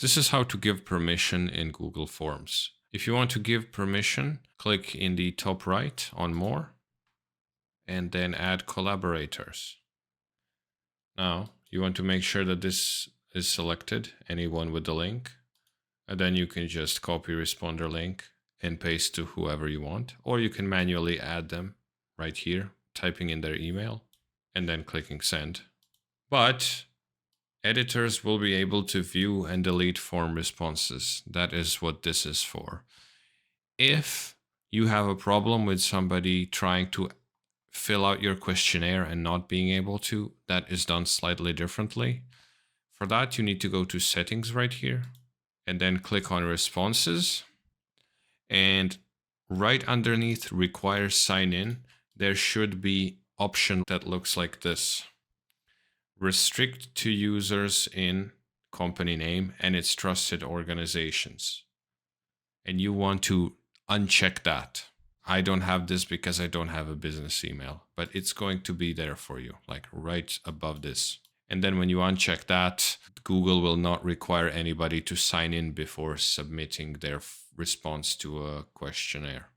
This is how to give permission in Google Forms. If you want to give permission, click in the top right on More, and then add collaborators. Now, you want to make sure that this is selected, anyone with the link, and then you can just copy responder link and paste to whoever you want, or you can manually add them right here, typing in their email and then clicking send. But editors will be able to view and delete form responses. That is what this is for. If you have a problem with somebody trying to fill out your questionnaire and not being able to, that is done slightly differently. For that, you need to go to settings right here and then click on responses. And right underneath require sign in, there should be option that looks like this. Restrict to users in company name and its trusted organizations. And you want to uncheck that. I don't have this because I don't have a business email, but it's going to be there for you, like right above this. And then when you uncheck that, Google will not require anybody to sign in before submitting their response to a questionnaire.